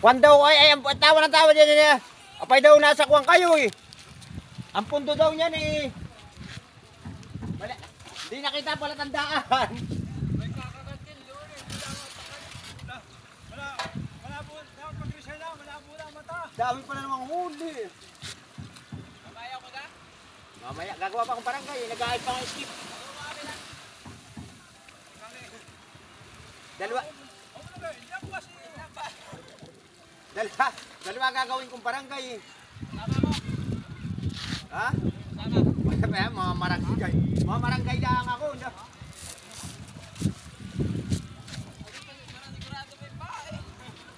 Kwan daw ay ang tawa ng tawa diyan niya. Apay daw nasa kwan kayo eh. Ang pundo daw niyan eh. Wala. Di nakita pala tandaan. May kakagatin doon eh. Malabo na pag-isa na, malabo na mata. Dami pala namang huli. Mamaya ko na? Mamaya gagawa pa akong barangay, nag-aayos pa akong skip. Dalawa gagawin kong barangay eh. Tama mo. Ha? Tama. Mga marangay. Mga marangay lang ako.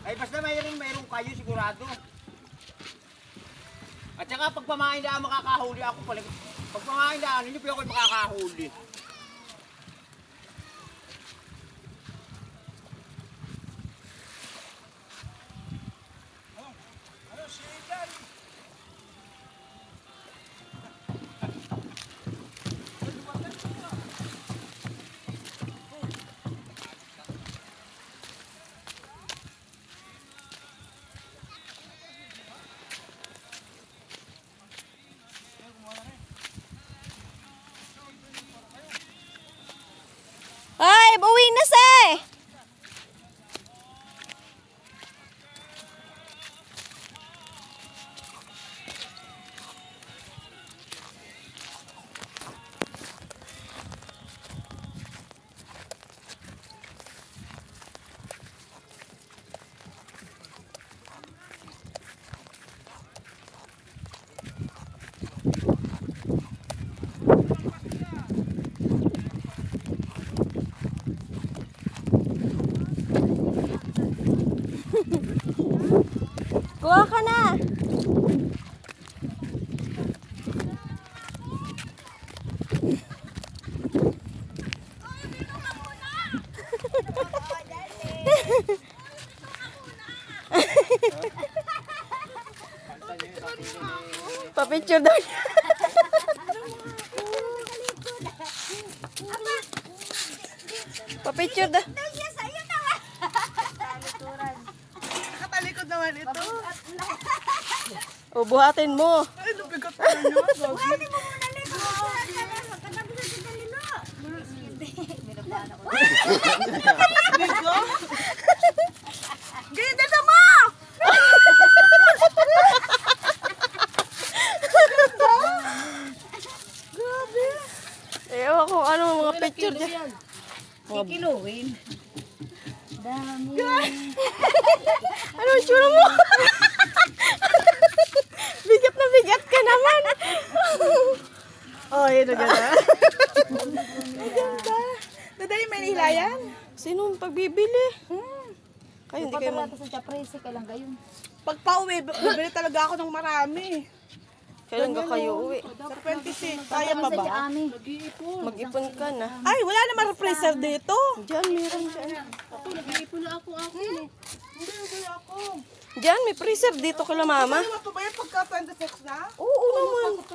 Ay basta mayroong kayo sigurado. At saka pag pamain na makakahuli ako pala. Pag pamain na hindi pa ako makakahuli. Ano si Igan? Ay, buwi na se! Kuha ka na! Papicture daw niya. Papicture daw. Nakatalikod naman ito. O, buhatin mo. Ay, nabigat na yun. Buhatin mo muna nito. Katabi sa dalilo. Bigo? Ganyan na mo! Grabe. Ewan ko ano mga picture dyan. Kikiluin. Dami. Ano yung tsura mo? Bigat na bigat ka naman. Oh, yun na gano'n. Maganda. Dadali may nilayan? Sinong pagbibili? Kayo hindi kayo mag... Sa chaprese ka lang gayon. Pag pauwi, bibili talaga ako ng marami. Kailan ka kayo uwi? Sa 26, kaya pa ba? Ami. Mag-ipon ka na. Ay, wala naman freezer dito. Diyan, meron dyan. Hindi, wala ako. Diyan, may freezer dito kala mama. Ano pa ba yan pagka 26 na? Oo naman.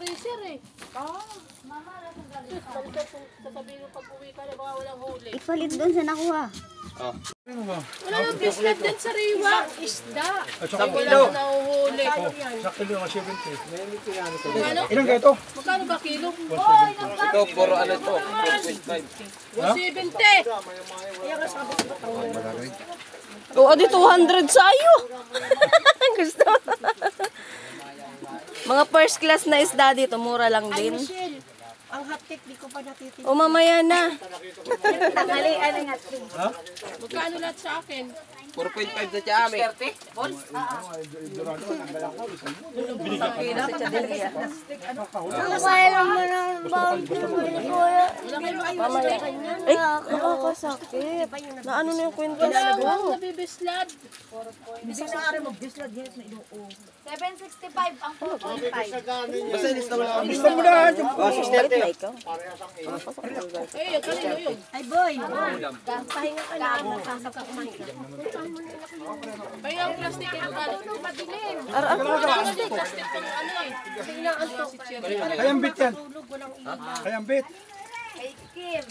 Ipalit doon sa nakuha. Wala nang bislat din sa riwa. Isda. Sa kilo. Nahuhuli. Sa kilo ng 70. Ano? Ilan kayo ito? Magkano ba kilo? Ito, puro ano ito. 170. Oo, di 200 sa'yo. Gusto. Mga first class na isda dito, mura lang din. Ang hotcake, di ko pa natitigil. O mamaya na. Tanghalian ang ating. Magkano lahat sa akin? 4.5 sa tiami. Kaya lang mo ng bawang kuya. Ay, nakakasakit. Na ano na yung kwento Wala mo? akong nabibislad. 765 ang 4.5. Basta ilis na wala kami. Gusto mo na. Na ikaw. Eh, kanino yun? Ay boy. Pahinga ka lang. Nakasap ka kumain. Kaya ang plastic yung magkano? Madilim. Plastic. Plastic yung ano eh. Kayang bit yan. Kayang bit. Kim.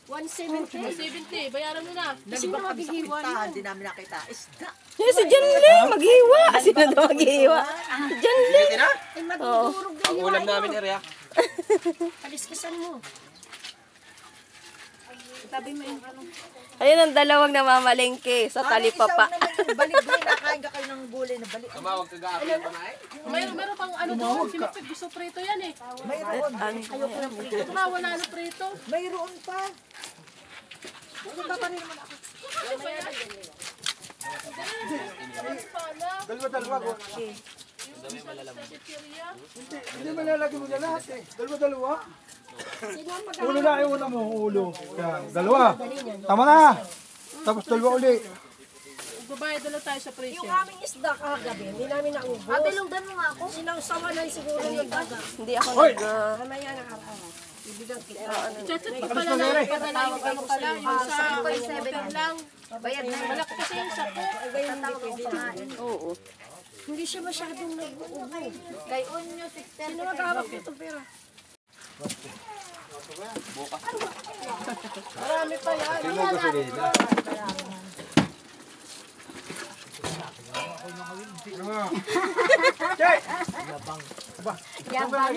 170. 70, bayaran mo na. Sino maghihiwa nun? Hindi namin nakita. Isda. Si Janley, maghiwa. Sino daw maghiwa? Si Janley. Sige na. Ay, matutulog din Ang ulam namin area. Kaliskisan mo. Tabi mo yung ano. Ayun ang dalawang namamalengke sa talipapa. Balik din. Nakain ka kayo ng gulay na balik. Tumawag ka gapin pa na eh. Meron pang ano doon, si Mapig gusto prito yan eh. Mayroon. Ito nga, wala na prito. Mayroon pa. Pupunta pa rin naman ako. Dalawa-dalawa ko. Sa Sipiria. Hindi malalagay mo na lahat eh. Dalawa-dalawa. Sino ang mag- Ulo na, una mo, ulo. Yan, dalawa. Tama na. Tapos dalawa uli. Magbabayad na lang tayo sa presyo. Yung aming isda kahagabi, hindi namin naubos. Ate, lungdan mo nga ako. Sinawsawa na siguro yung daga. Hindi ako Hoy! Mamaya na araw-araw. Ibigyan kita. Chat-chat ko pala na padala yung ano pala, yung sa water lang. Bayad na. Malaki kasi yung sapo. Tatawag ako sa akin. Oo. Hindi siya masyadong nag-uubo. Kay Onyo, 610. Sino mag-hawak nito pera? Marami pa yan. Sino ko sinila? Yabang.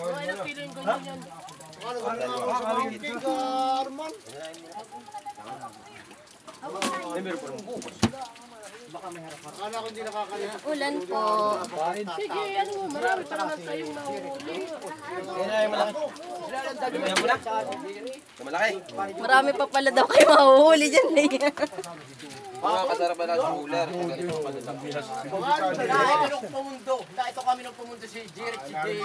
Ay, napiling ko yun yan. Ay, meron pa rin bukas. Ulan po. Sige, ano mo, marami pa naman tayong nahuli. Yan ay malaki. Lumayan mo na. Sa malaki. Marami pa pala daw kayo mahuhuli dyan eh. Mga kasarapan na sa cooler. Dahil kami nung pumunto si Jeric, si Jay.